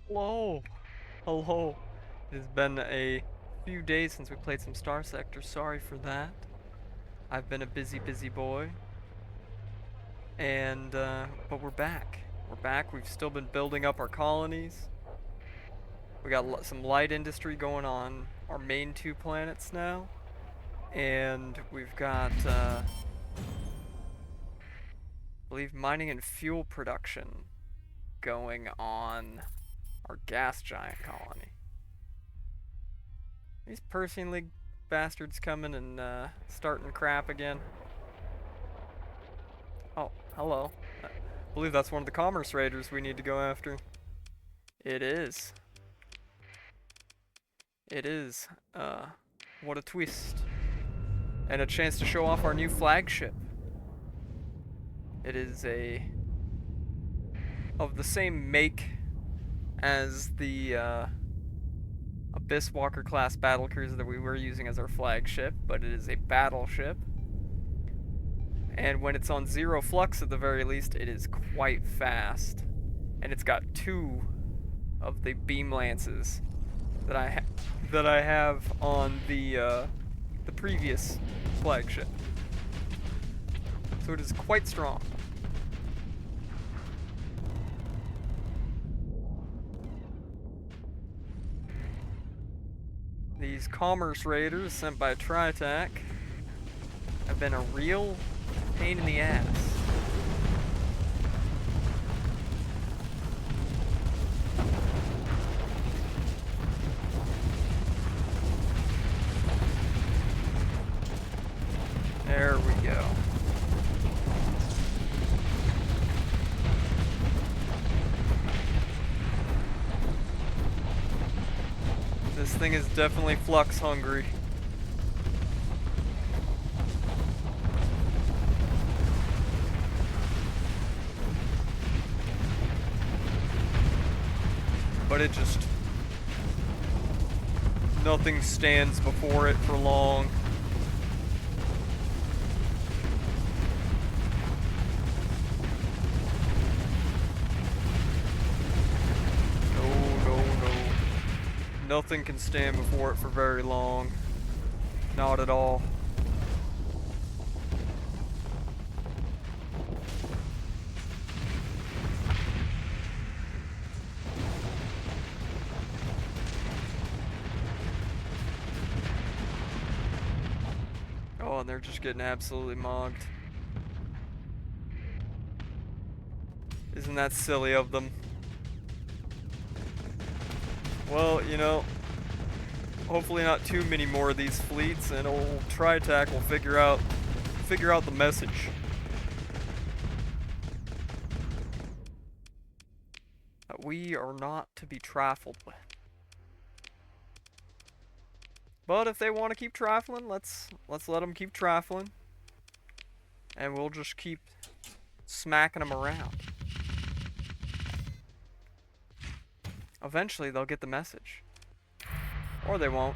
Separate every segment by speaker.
Speaker 1: Hello. Hello. It has been a few days since we played some Starsector. Sorry for that. I've been a busy, busy boy. And, but we're back. We're back. We've still been building up our colonies. We got some light industry going on our main two planets now. And we've got, I believe, mining and fuel production going on our gas giant colony. These Persian League bastards coming and starting crap again. Oh, hello. I believe that's one of the commerce raiders we need to go after. It is. It is. What a twist. And a chance to show off our new flagship. It is of the same make as the Abyss Walker class battlecruiser that we were using as our flagship, but it is a battleship. And when it's on zero flux at the very least, it is quite fast. And it's got two of the beam lances that I have on the previous flagship. So it is quite strong. These commerce raiders sent by Tri-Tach have been a real pain in the ass. There we go. This thing is definitely flux hungry. But it just... nothing stands before it for long. Nothing can stand before it for very long. Not at all. Oh, and they're just getting absolutely mogged. Isn't that silly of them? Well, you know, hopefully not too many more of these fleets, and old Tri-Tach will figure out the message. That we are not to be trifled with. But if they want to keep trifling, let's let them keep trifling, and we'll just keep smacking them around. Eventually, they'll get the message. Or they won't.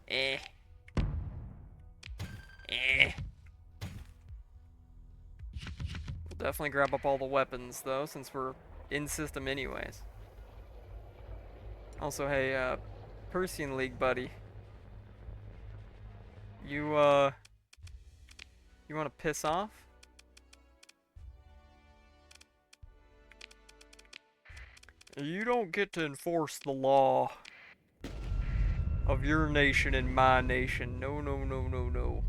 Speaker 1: Eh. We'll definitely grab up all the weapons, though, since we're in system anyways. Also, hey, Persian League buddy. You wanna piss off? You don't get to enforce the law of your nation and my nation. No, no, no, no, no.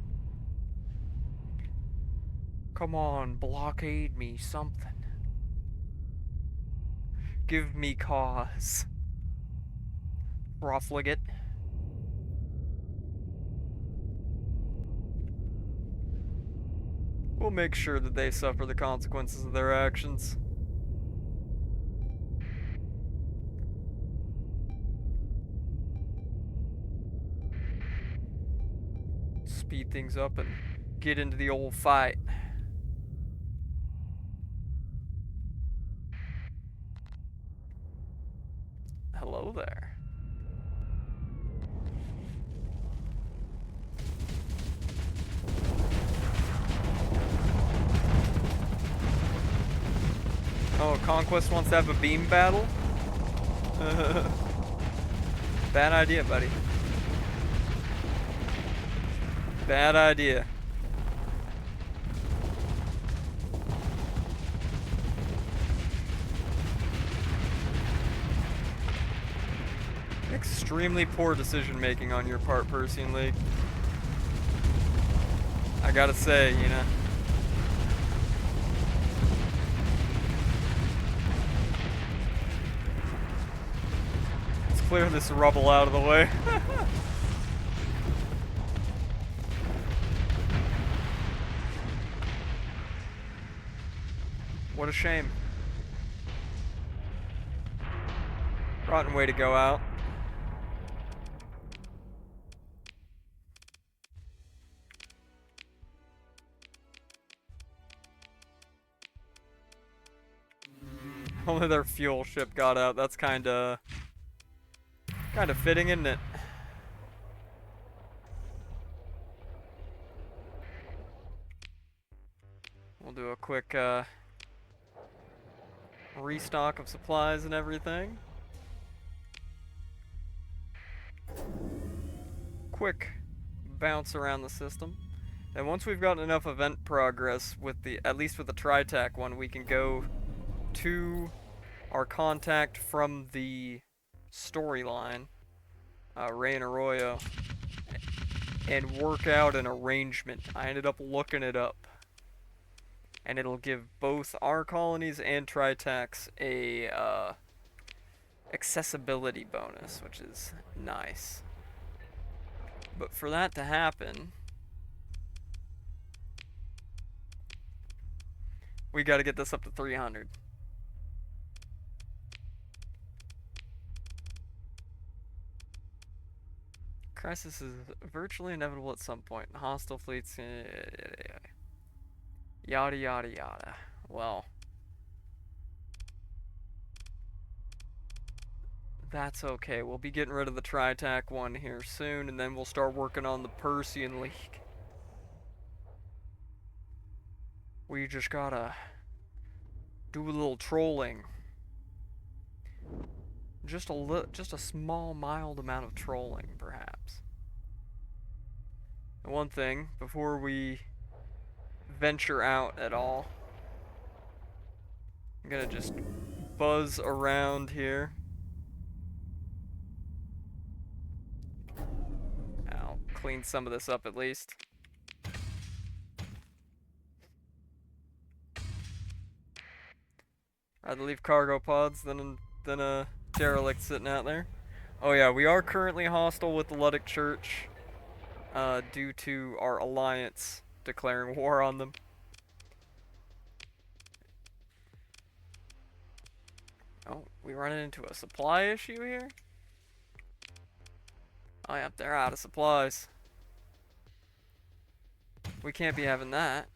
Speaker 1: Come on, blockade me something. Give me cause. Profligate. We'll make sure that they suffer the consequences of their actions. Speed things up and get into the old fight. Hello there. Oh, Conquest wants to have a beam battle? Bad idea, buddy. Bad idea. Extremely poor decision making on your part, Persian League. I gotta say, you know. Let's clear this rubble out of the way. What a shame. Rotten way to go out. Only their fuel ship got out. That's kinda fitting, isn't it? We'll do a quick restock of supplies and everything. Quick bounce around the system. And once we've gotten enough event progress with at least with the Tri-Tach one, we can go to our contact from the storyline, Ray and Arroyo, and work out an arrangement. I ended up looking it up, and it'll give both our colonies and Tri-Tachs a accessibility bonus, which is nice. But for that to happen, we got to get this up to 300. Crisis is virtually inevitable at some point. Hostile fleets, yada yada yada. Well, that's okay. We'll be getting rid of the Tri-Tach one here soon, and then we'll start working on the Persian League. We just gotta do a little trolling. Just a small, mild amount of trolling, perhaps. And one thing, before we venture out at all, I'm gonna just buzz around here. I'll clean some of this up at least. Rather leave cargo pods than a derelict sitting out there. Oh yeah, we are currently hostile with the Luddic Church due to our alliance declaring war on them. Oh, we running into a supply issue here? Oh yeah, they're out of supplies. We can't be having that.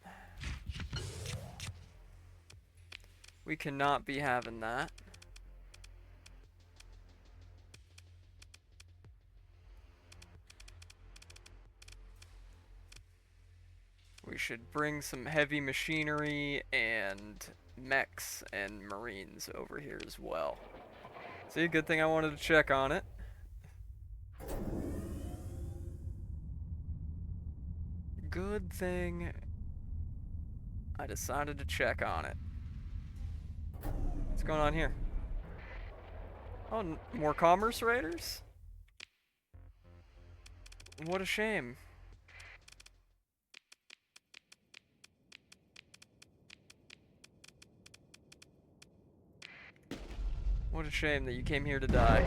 Speaker 1: We cannot be having that. We should bring some heavy machinery and mechs and marines over here as well. See, good thing I wanted to check on it. Good thing I decided to check on it. What's going on here? Oh, more commerce raiders? What a shame. What a shame that you came here to die.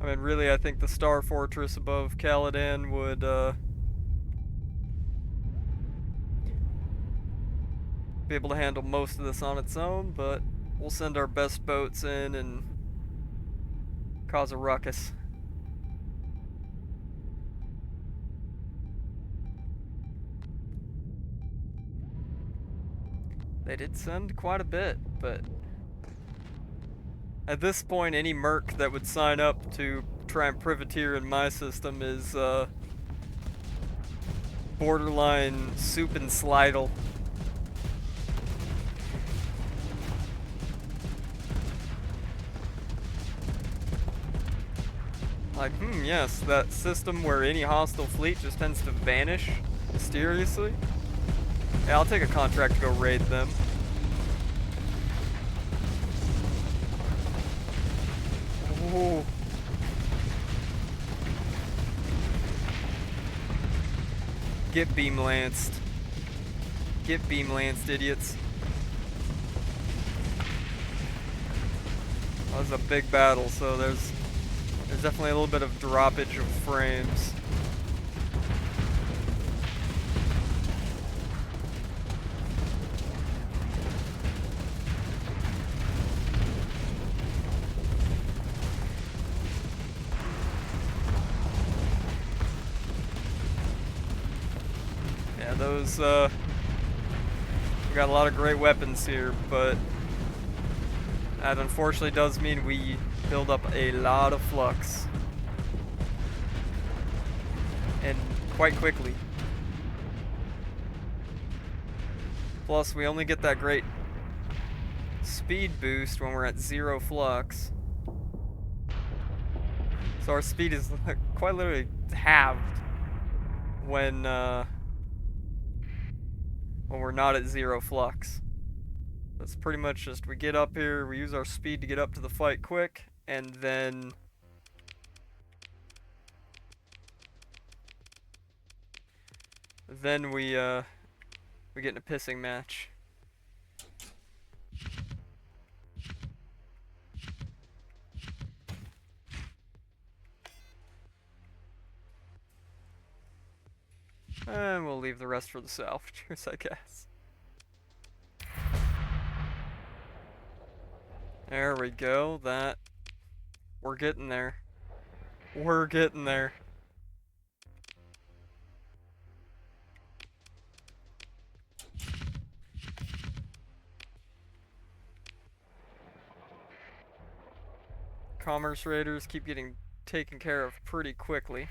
Speaker 1: I mean, really, I think the Star Fortress above Caladan would, be able to handle most of this on its own, but we'll send our best boats in and cause a ruckus. They did send quite a bit, but at this point, any merc that would sign up to try and privateer in my system is borderline soup and slidle. Like, yes, that system where any hostile fleet just tends to vanish mysteriously. Yeah, I'll take a contract to go raid them. Ooh. Get beam lanced. Get beam lanced, idiots. That was a big battle, so there's definitely a little bit of droppage of frames. Yeah, those, we got a lot of great weapons here, but that unfortunately does mean we build up a lot of flux. And quite quickly. Plus, we only get that great speed boost when we're at 0 flux. So our speed is quite literally halved when we're not at 0 flux. That's pretty much just, we get up here, we use our speed to get up to the fight quick, and then we get in a pissing match. And we'll leave the rest for the salvagers, I guess. There we go. We're getting there. We're getting there. Commerce raiders keep getting taken care of pretty quickly.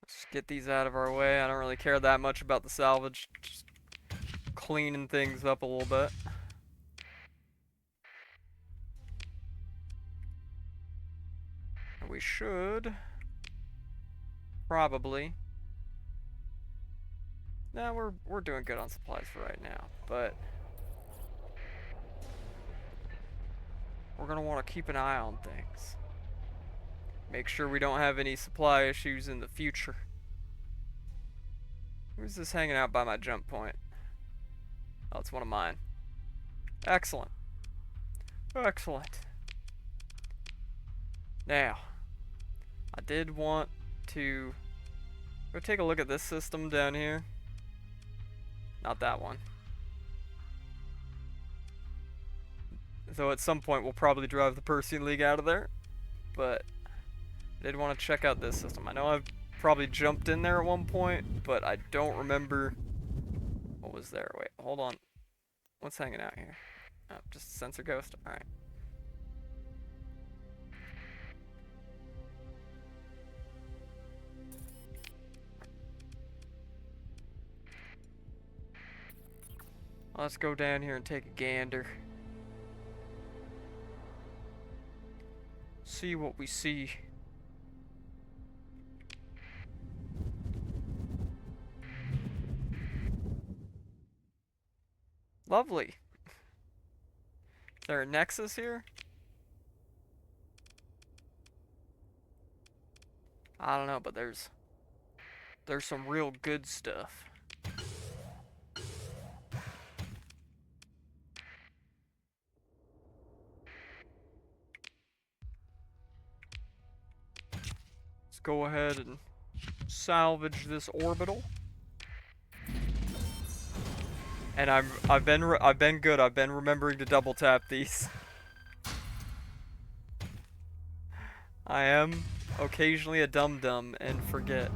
Speaker 1: Let's get these out of our way. I don't really care that much about the salvage. Just cleaning things up a little bit. We should probably. Nah, we're doing good on supplies for right now, but we're gonna want to keep an eye on things. Make sure we don't have any supply issues in the future. Who's this hanging out by my jump point? Oh, it's one of mine. Excellent. Excellent. Now, I did want to go take a look at this system down here. Not that one. Though at some point we'll probably drive the Persian League out of there. But I did want to check out this system. I know I've probably jumped in there at one point, but I don't remember what was there. Wait, hold on. What's hanging out here? Oh, just a sensor ghost? Alright. Let's go down here and take a gander. See what we see. Lovely. Is there a nexus here? I don't know, but there's some real good stuff. Let's go ahead and salvage this orbital. And I've been good. I've been remembering to double tap these. I am occasionally a dum-dum and forget.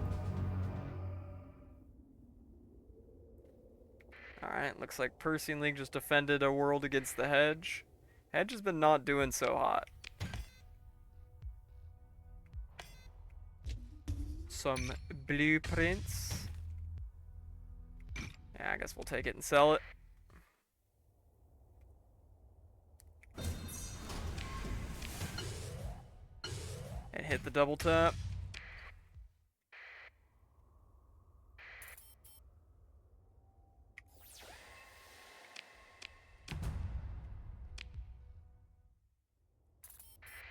Speaker 1: Alright, looks like Persian League just defended a world against the Hedge. Hedge has been not doing so hot. some blueprints. Yeah, I guess we'll take it and sell it. And hit the double tap.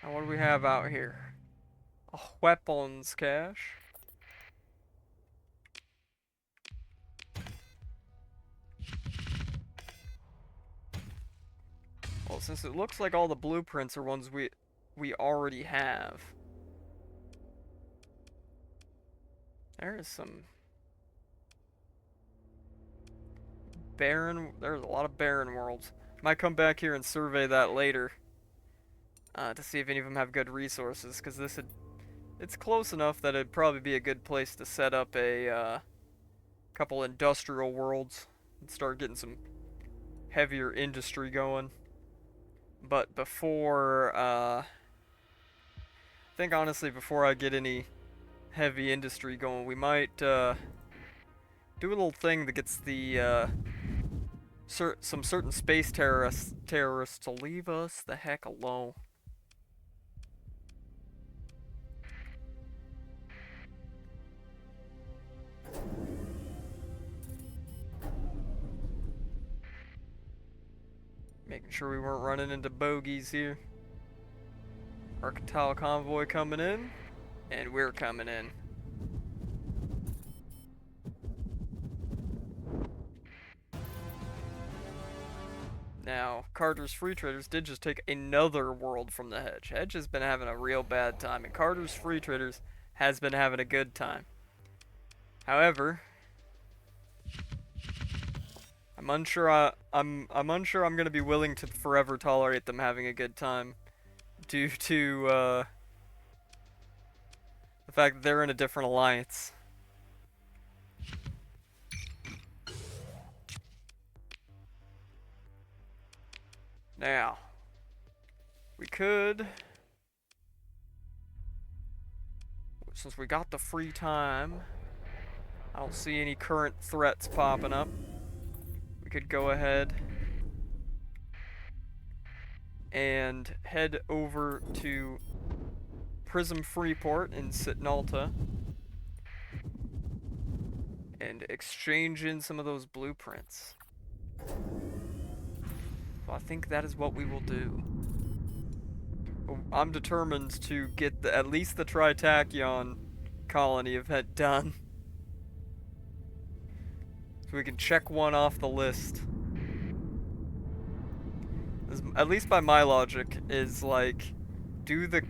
Speaker 1: Now what do we have out here? A weapons cache. Well, since it looks like all the blueprints are ones we already have. There is some barren. There's a lot of barren worlds. Might come back here and survey that later to see if any of them have good resources, because it's close enough that it'd probably be a good place to set up a couple industrial worlds and start getting some heavier industry going. But before, I think honestly, before I get any heavy industry going, we might do a little thing that gets the some certain space terrorists to leave us the heck alone. Making sure we weren't running into bogeys here. Arctile convoy coming in, and we're coming in. Now, Carter's Free Traders did just take another world from the Hedge. Hedge has been having a real bad time, and Carter's Free Traders has been having a good time. However, I'm unsure I'm going to be willing to forever tolerate them having a good time due to the fact that they're in a different alliance. Now, we could, since we got the free time, I don't see any current threats popping up. We could go ahead and head over to Prism Freeport in Sitnalta and exchange in some of those blueprints. So I think that is what we will do. I'm determined to get at least the Tri-Tachyon colony of it done. So we can check one off the list. At least by my logic, is like, do the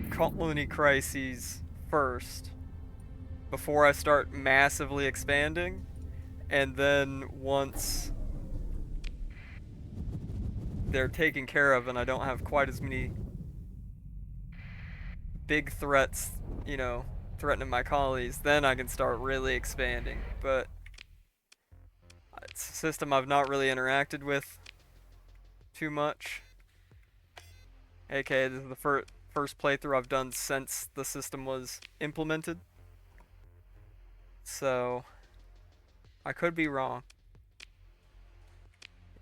Speaker 1: colony crises first before I start massively expanding, and then once they're taken care of and I don't have quite as many big threats, you know, threatening my colonies, then I can start really expanding. But it's a system I've not really interacted with too much. Okay, this is the first playthrough I've done since the system was implemented. So, I could be wrong.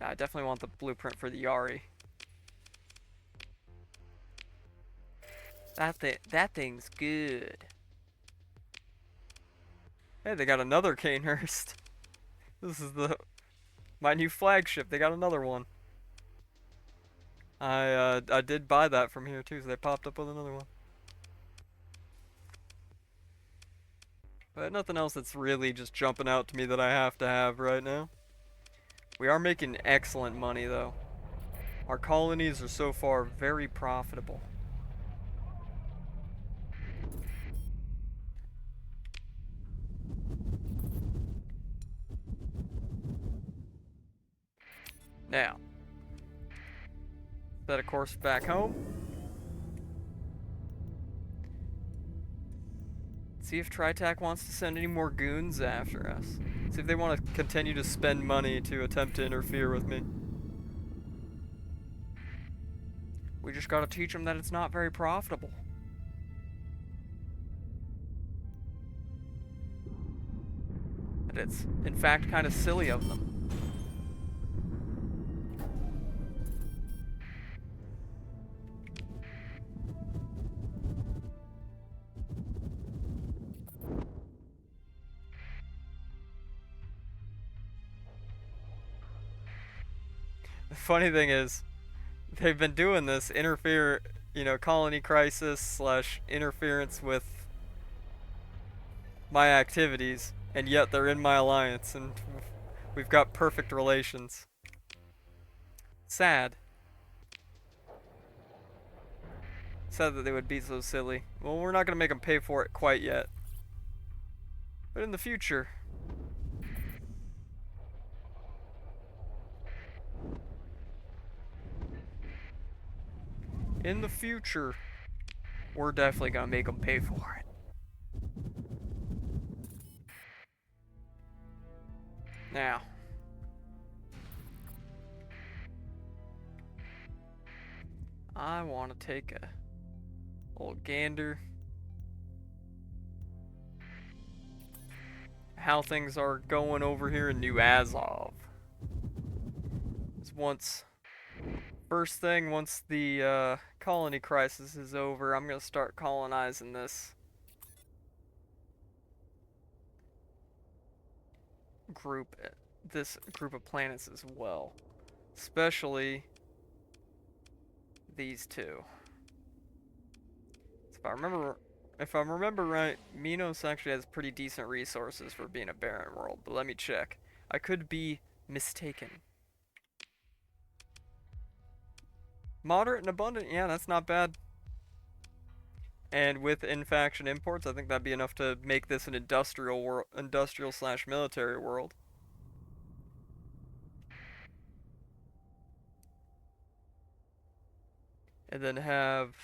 Speaker 1: Yeah, I definitely want the blueprint for the Yari. That thing's good. Hey, they got another Canehurst. This is my new flagship. They got another one. I did buy that from here too, so they popped up with another one. But nothing else that's really just jumping out to me that I have to have right now. We are making excellent money though. Our colonies are so far very profitable. Now, set a course back home. See if Tri-Tach wants to send any more goons after us. See if they want to continue to spend money to attempt to interfere with me. We just gotta teach them that it's not very profitable. But it's, in fact, kind of silly of them. The funny thing is, they've been doing this colony crisis slash interference with my activities, and yet they're in my alliance, and we've got perfect relations. Sad. Sad that they would be so silly. Well, we're not gonna make them pay for it quite yet. But in the future. In the future, we're definitely gonna make them pay for it. Now. I want to take a little gander. How things are going over here in New Azov. First thing, once the colony crisis is over, I'm gonna start colonizing this group of planets as well, especially these two. So if I remember right, Minos actually has pretty decent resources for being a barren world, but let me check. I could be mistaken. Moderate and abundant, yeah, that's not bad. And with in-faction imports, I think that'd be enough to make this an industrial slash military world. And then have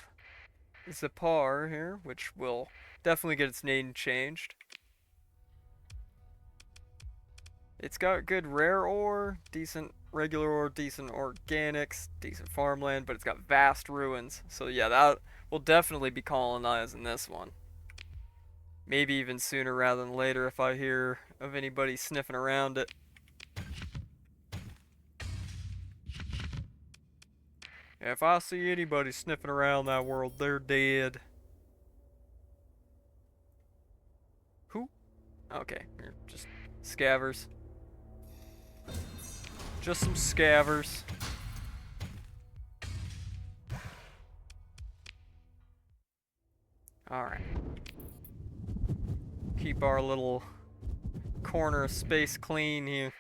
Speaker 1: Zapar here, which will definitely get its name changed. It's got good rare ore, decent regular ore, decent organics, decent farmland, but it's got vast ruins. So yeah, that will definitely be colonizing this one. Maybe even sooner rather than later if I hear of anybody sniffing around it. Yeah, if I see anybody sniffing around that world, they're dead. Who? Okay, just scavers. Just some scavers. Alright. Keep our little corner of space clean here.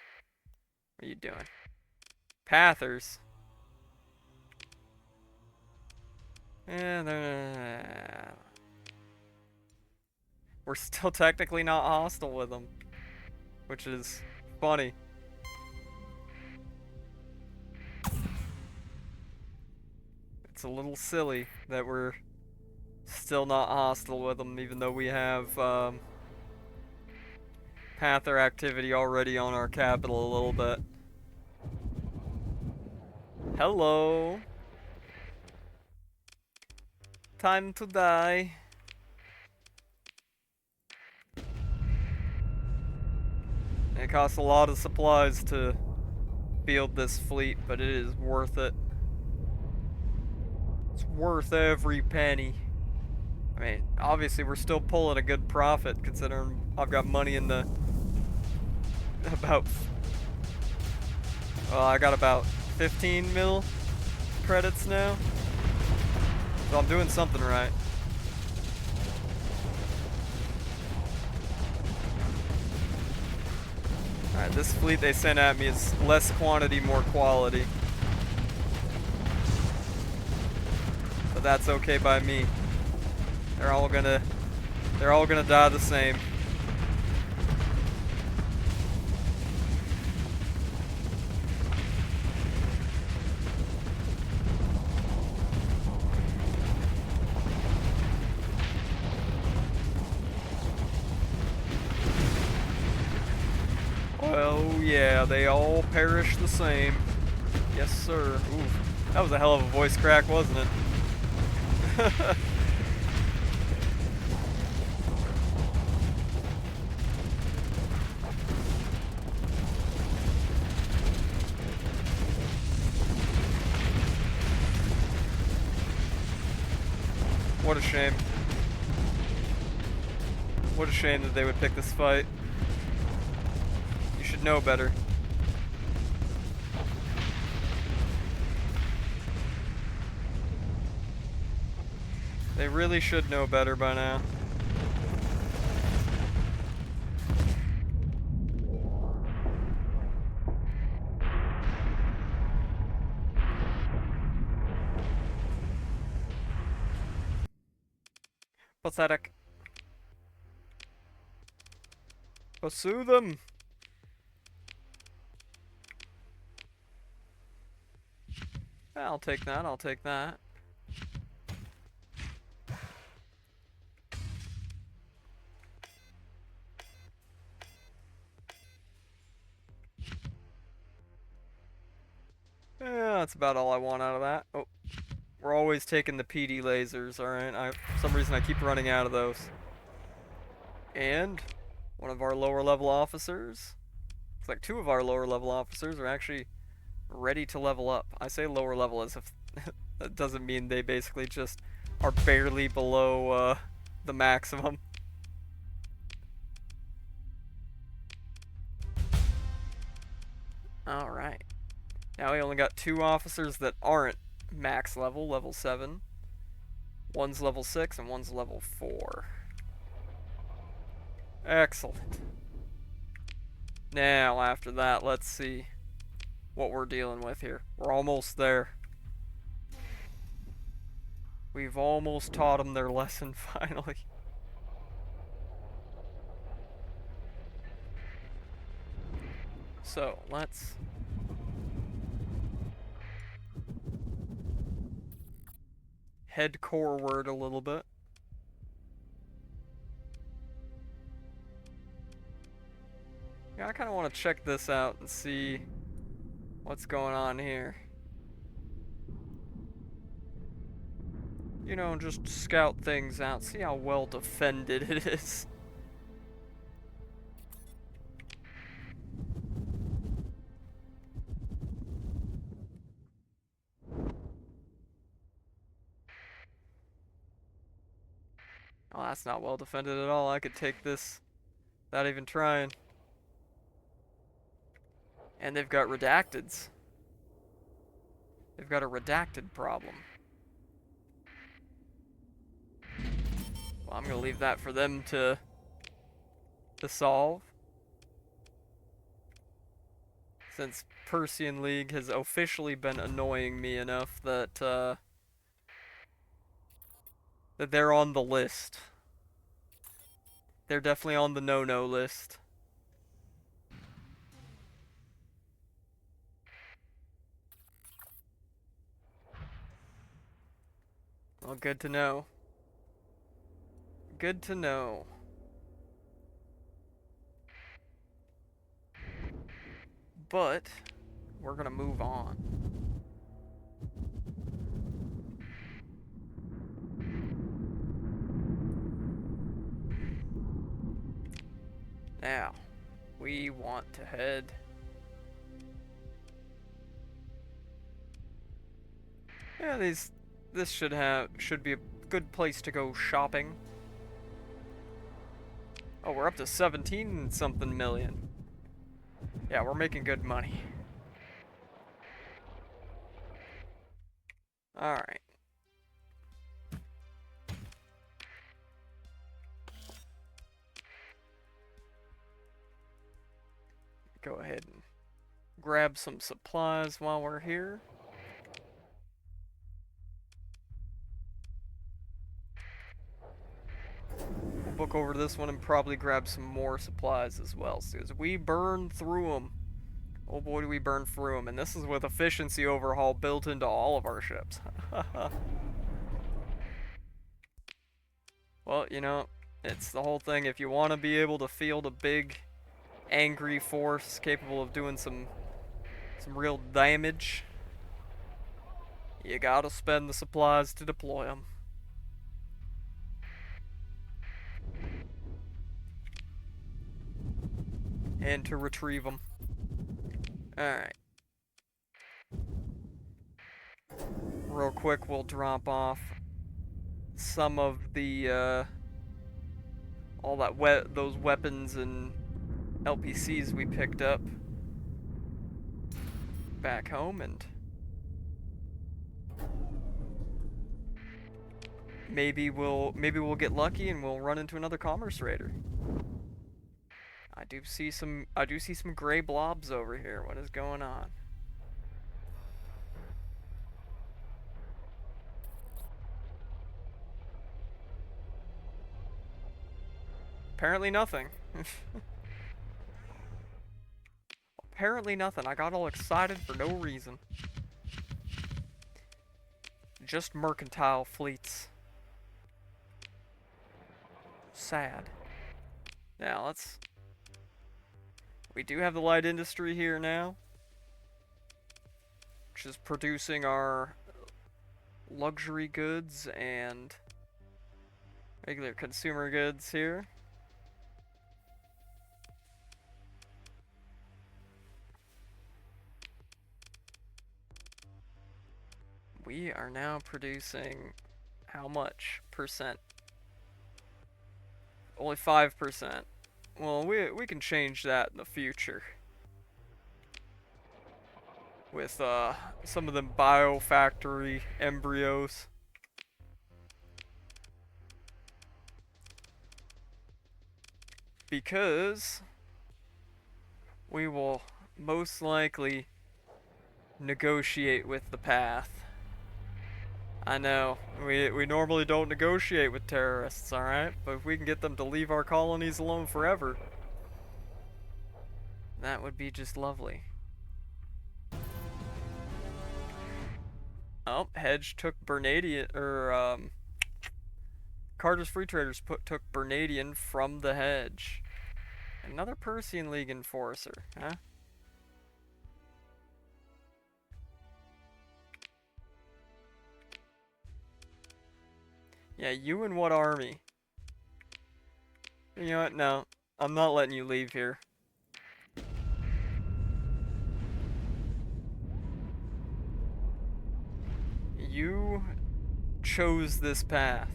Speaker 1: What are you doing? Pathers? We're still technically not hostile with them, which is funny. It's a little silly that we're still not hostile with them, even though we have Pather activity already on our capital a little bit. Hello. Time to die. It costs a lot of supplies to field this fleet, but it is worth it. It's worth every penny. I mean, obviously we're still pulling a good profit considering I've got money in the I got about 15 mil credits now. So I'm doing something right. Alright, this fleet they sent at me is less quantity, more quality. But that's okay by me. They're all gonna die the same. Oh yeah, they all perish the same. Yes, sir. Ooh, that was a hell of a voice crack, wasn't it? What a shame. What a shame that they would pick this fight. You should know better. They really should know better by now. Pathetic. Pursue them! I'll take that, I'll take that. Yeah, that's about all I want out of that. Oh, we're always taking the PD lasers, alright? For some reason I keep running out of those. And one of our lower level officers. Looks like two of our lower level officers are actually ready to level up. I say lower level as if that doesn't mean they basically just are barely below the maximum. Alright. Now we only got two officers that aren't max level, level 7. One's level 6 and one's level 4. Excellent. Now, after that, let's see what we're dealing with here. We're almost there. We've almost taught them their lesson, finally. So, let's... head coreward a little bit. Yeah, I kind of want to check this out and see what's going on here. You know, just scout things out, see how well defended it is. Oh, that's not well defended at all. I could take this without even trying. And they've got redacteds. They've got a redacted problem. Well, I'm gonna leave that for them to solve. Since Persian League has officially been annoying me enough that that they're on the list. They're definitely on the no-no list. Well, good to know. Good to know. But we're gonna move on. Now, we want to head yeah, this should be a good place to go shopping. Oh, we're up to 17 something million. Yeah, we're making good money. Alright. Go ahead and grab some supplies while we're here. We'll book over this one and probably grab some more supplies as well, because we burn through them. Oh boy, do we burn through them. And this is with efficiency overhaul built into all of our ships. Well, you know, it's the whole thing. If you want to be able to field a big, angry force capable of doing some real damage, you gotta spend the supplies to deploy them. And to retrieve them. Alright. Real quick, we'll drop off some of the all that those weapons and LPCs we picked up back home, and maybe we'll get lucky and we'll run into another commerce raider. I do see some gray blobs over here. What is going on? Apparently nothing. Apparently nothing. I got all excited for no reason. Just mercantile fleets. Sad. Now we do have the light industry here now, which is producing our luxury goods and regular consumer goods here. We are now producing how much percent? Only 5%. Well, we can change that in the future with some of them biofactory embryos. Because we will most likely negotiate with the path. I know, we normally don't negotiate with terrorists, alright? But if we can get them to leave our colonies alone forever, that would be just lovely. Oh, Hedge took Bernadian, or Carter's Free Traders took Bernadian from the Hedge. Another Persian League enforcer, huh? Yeah, you and what army? You know what? No, I'm not letting you leave here. You chose this path.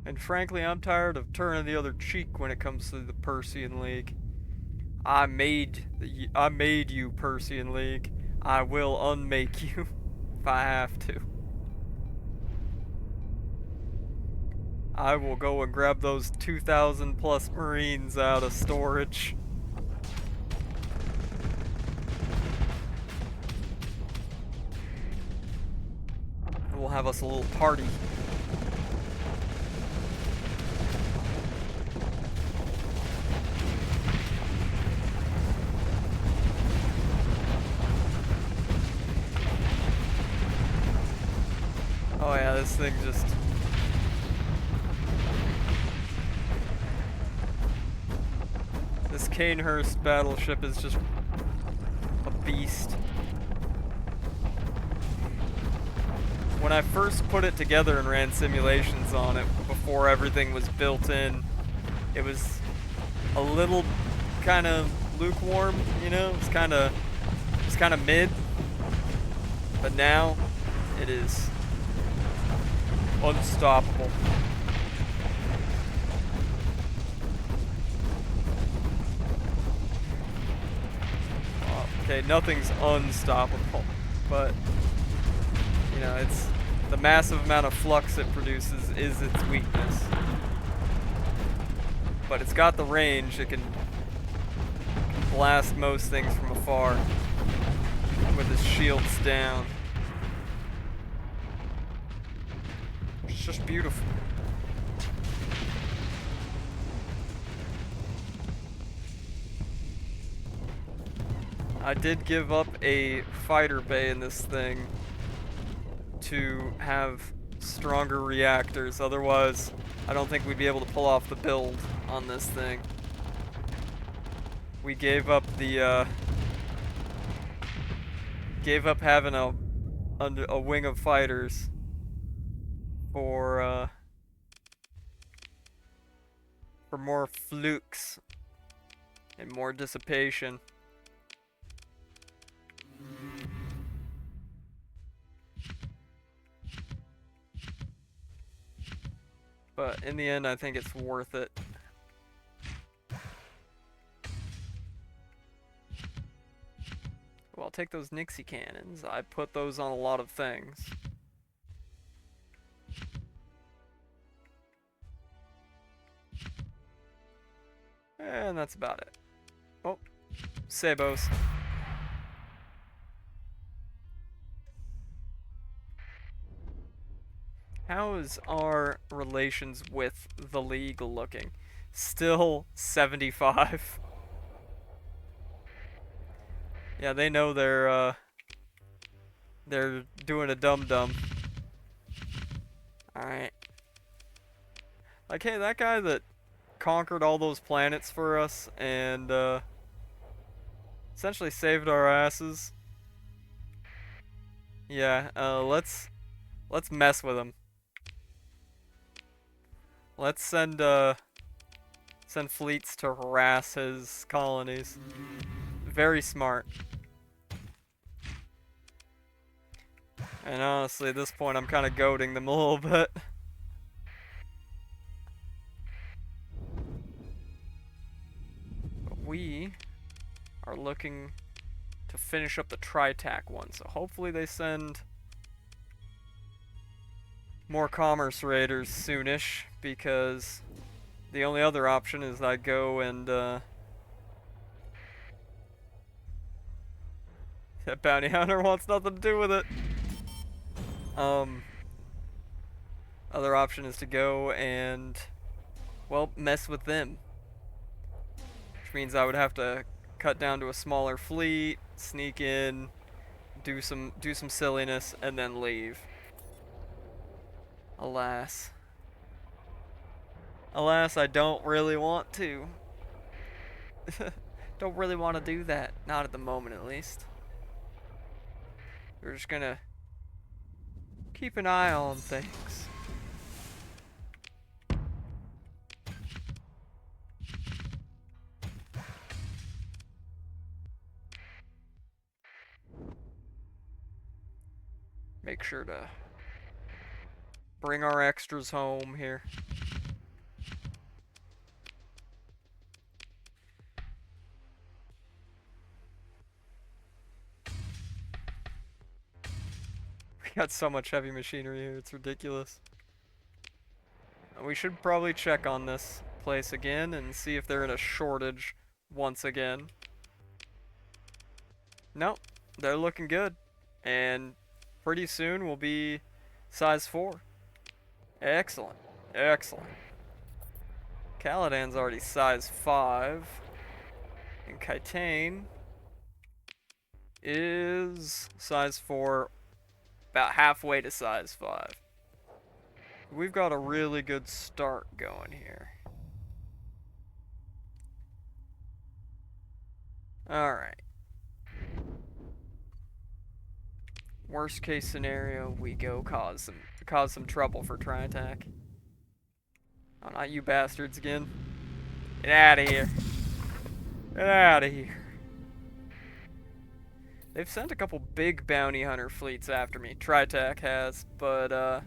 Speaker 1: And frankly, I'm tired of turning the other cheek when it comes to the Persian League. I made you, Persian League. I will unmake you if I have to. I will go and grab those 2,000 plus Marines out of storage. We'll have us a little party. Oh yeah, this thing just... This Canehurst battleship is just a beast. When I first put it together and ran simulations on it before everything was built in, it was a little kind of lukewarm, you know? It was kind of mid. But now it is unstoppable. Okay, nothing's unstoppable, but you know, it's the massive amount of flux it produces is its weakness. But it's got the range, it can blast most things from afar with its shields down. It's just beautiful. I did give up a fighter bay in this thing to have stronger reactors, otherwise I don't think we'd be able to pull off the build on this thing. We gave up the having a wing of fighters for more flukes and more dissipation. But in the end, I think it's worth it. Well, I'll take those Nixie cannons. I put those on a lot of things. And that's about it. Oh, Sabos. How is our relations with the League looking? Still 75. Yeah, they know they're doing a dum-dum. Alright. Like, hey, that guy that conquered all those planets for us and essentially saved our asses. Yeah, let's mess with him. Let's send fleets to harass his colonies. Very smart. And honestly, at this point, I'm kind of goading them a little bit. But we are looking to finish up the Tri-Tachyon, so hopefully they send more commerce raiders soonish, because the only other option is I go and that bounty hunter wants nothing to do with it. Other option is to go and, well, mess with them. Which means I would have to cut down to a smaller fleet, sneak in, do some silliness, and then leave. Alas. Alas, I don't really want to. Don't really want to do that. Not at the moment, at least. We're just gonna keep an eye on things. Make sure to bring our extras home here. We got so much heavy machinery here, it's ridiculous. We should probably check on this place again and see if they're in a shortage once again. Nope, they're looking good. And pretty soon we'll be size 4. Excellent. Excellent. Caladan's already size 5. And Kitane is size 4, about halfway to size 5. We've got a really good start going here. Alright. Worst case scenario, we go cause some trouble for Tri-Tach. Oh, not you bastards again. Get out of here. Get out of here. They've sent a couple big bounty hunter fleets after me. Tri-Tach has, but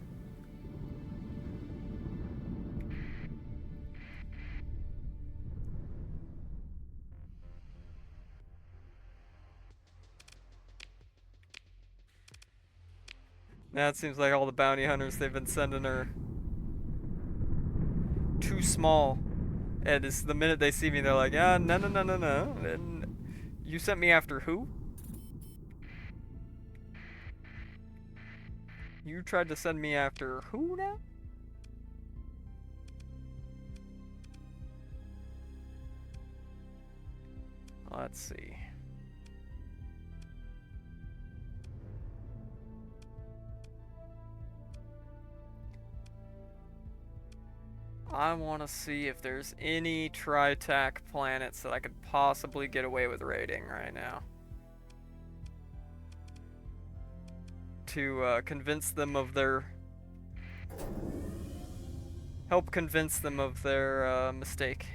Speaker 1: now it seems like all the bounty hunters they've been sending are too small. And it's the minute they see me, they're like, ah, no. And you sent me after who? You tried to send me after who now? Let's see. I want to see if there's any Tri-Tach planets that I could possibly get away with raiding right now. To convince them of their... help convince them of their mistake.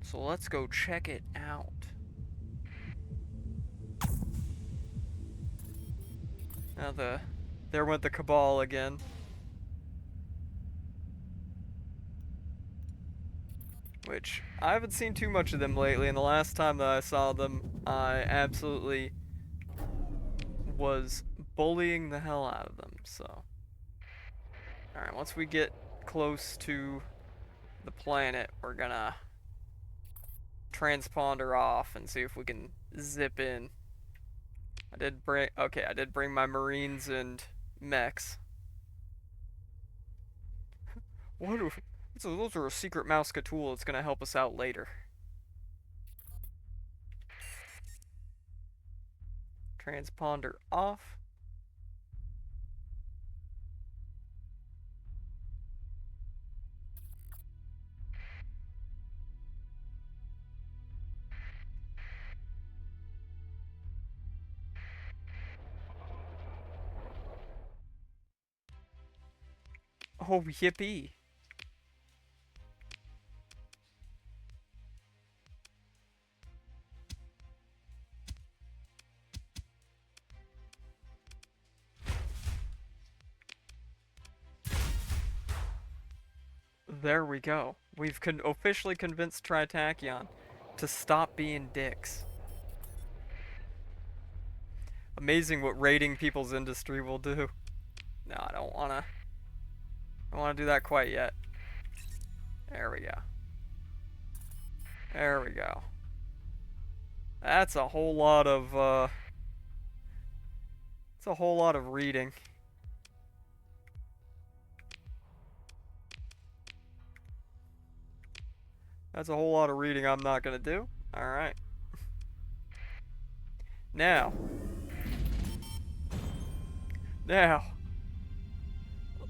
Speaker 1: So let's go check it out. Now there went the Cabal again. Which, I haven't seen too much of them lately, and the last time that I saw them, I absolutely was bullying the hell out of them, so. Alright, once we get close to the planet, we're gonna transponder off and see if we can zip in. I did bring my Marines and mechs. What? Those are a secret Mauska tool that's gonna help us out later. Transponder off. Oh, yippee. There we go. We've officially convinced Tri-Tachyon to stop being dicks. Amazing what raiding people's industry will do. No, I don't wanna do that quite yet. There we go. There we go. That's a whole lot of it's a whole lot of reading. That's a whole lot of reading I'm not gonna do. Alright. Now,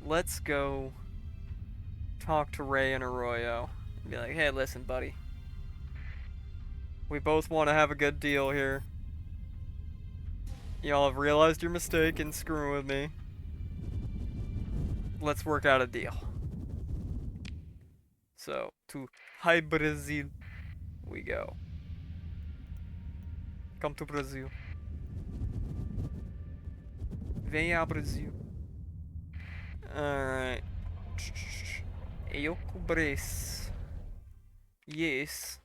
Speaker 1: let's go talk to Ray and Arroyo and be like, hey, listen, buddy. We both want to have a good deal here. Y'all have realized your mistake in screwing with me. Let's work out a deal. So, to Hi Brazil we go. Come to Brazil. Venha Brazil. Alright. Eu cobres. Yes.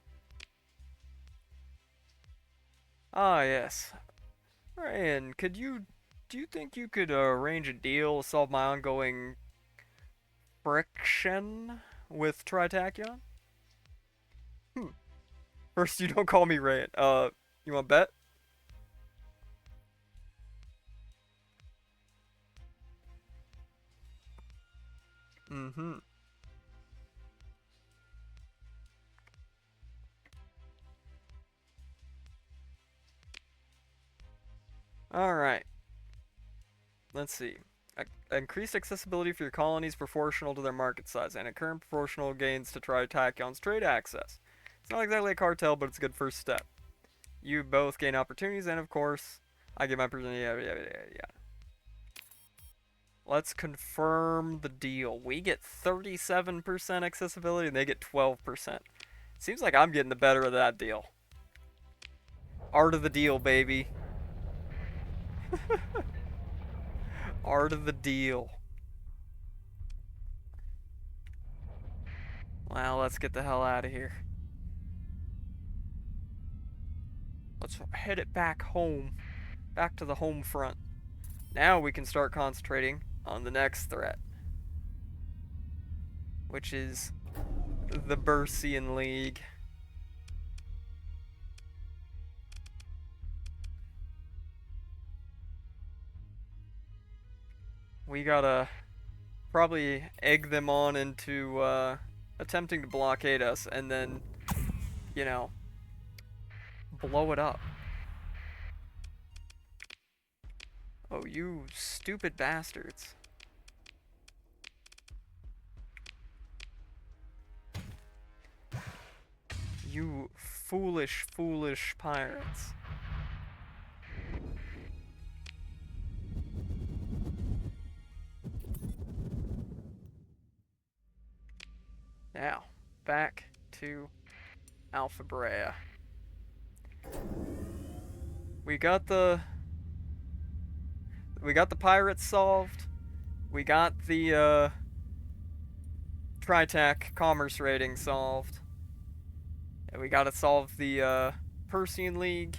Speaker 1: Ah, yes. Ryan, do you think you could arrange a deal to solve my ongoing friction with Tri-Tachyon? First, you don't call me Ryan. You want to bet? Mm-hmm. Alright. Let's see. Increased accessibility for your colonies proportional to their market size, and a current proportional gains to Tri-Tachyon's trade access. It's not exactly a cartel, but it's a good first step. You both gain opportunities, and of course, I get my opportunity. Yeah. Let's confirm the deal. We get 37% accessibility, and they get 12%. Seems like I'm getting the better of that deal. Art of the deal, baby. Art of the deal. Well, let's get the hell out of here. Let's head it back home. Back to the home front. Now we can start concentrating on the next threat. Which is the Bersian League. We gotta probably egg them on into attempting to blockade us and then, you know, blow it up. Oh, you stupid bastards. You foolish, foolish pirates. Now, back to Alpha Brea. We got the we got the pirates solved. We got the Tri-Tach commerce rating solved. And we gotta solve the Persean League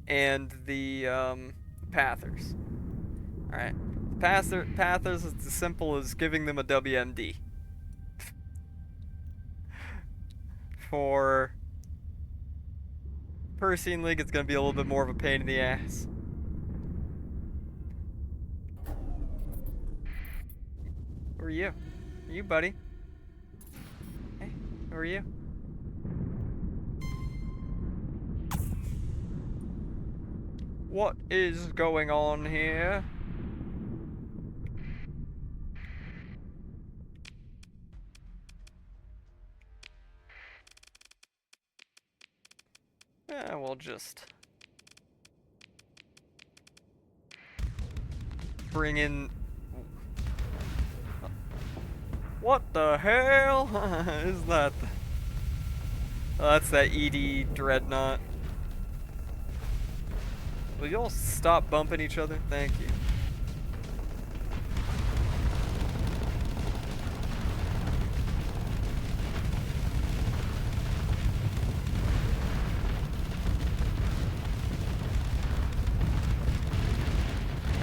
Speaker 1: and the Pathers. Alright. Pathers is as simple as giving them a WMD. For Persean League, it's gonna be a little bit more of a pain in the ass. Who are you? Are you, buddy? Hey, who are you? What is going on here? Yeah, we'll just bring in... What the hell is that? Oh, that's that ED Dreadnought. Will you all stop bumping each other? Thank you.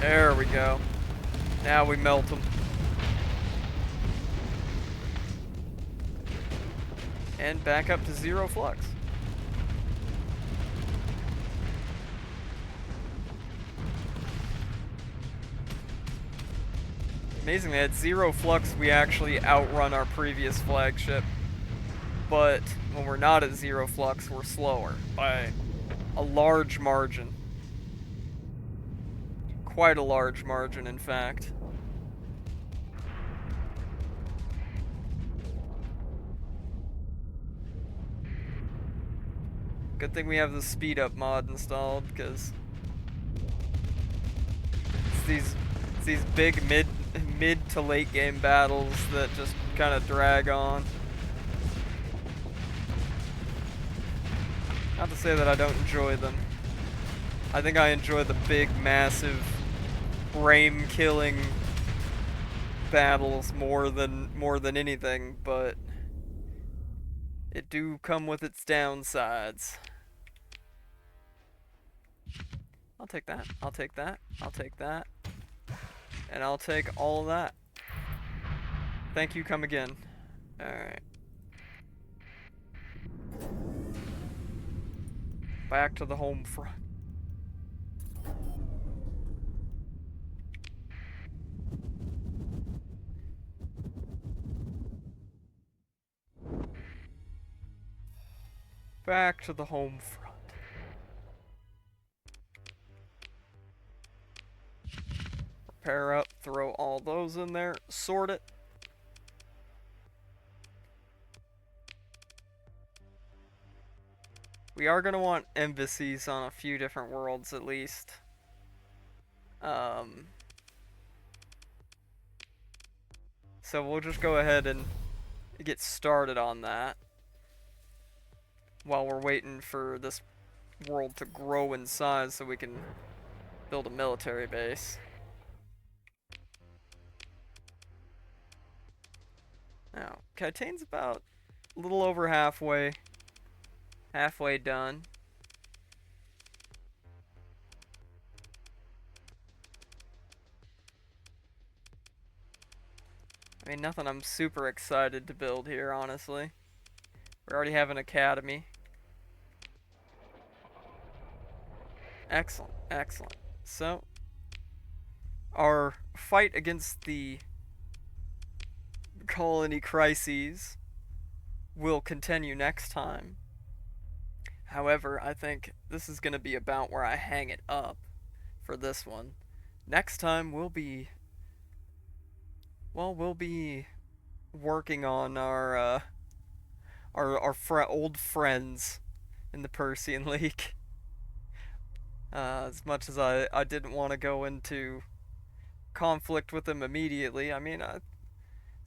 Speaker 1: There we go. Now we melt them. And back up to 0 flux. Amazingly, at 0 flux, we actually outrun our previous flagship. But when we're not at 0 flux, we're slower by a large margin. Quite a large margin, in fact. Good thing we have the speed up mod installed, because it's these big mid to late game battles that just kind of drag on. Not to say that I don't enjoy them. I think I enjoy the big, massive, brain-killing battles more than anything, but it do come with its downsides. I'll take that. I'll take that. I'll take that. And I'll take all of that. Thank you, come again. Alright. Back to the home front. Back to the home front. Repair up, throw all those in there, sort it. We are going to want embassies on a few different worlds at least. So we'll just go ahead and get started on that while we're waiting for this world to grow in size so we can build a military base. Now, Kitaine's about a little over halfway done. I mean, nothing I'm super excited to build here, honestly. We already have an academy. Excellent, excellent. So, our fight against the colony crises will continue next time. However, I think this is going to be about where I hang it up for this one. Next time we'll be working on our old friends in the Persean League. As much as I didn't want to go into conflict with them immediately, I mean, as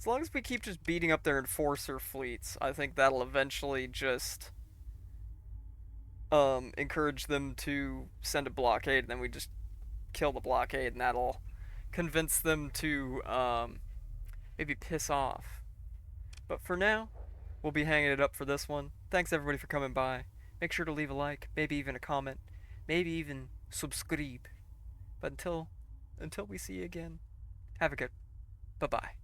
Speaker 1: long as we keep just beating up their enforcer fleets, I think that'll eventually just encourage them to send a blockade, and then we just kill the blockade, and that'll convince them to maybe piss off. But for now, we'll be hanging it up for this one. Thanks everybody for coming by. Make sure to leave a like, maybe even a comment, maybe even subscribe. But until we see you again, have a good. Bye bye.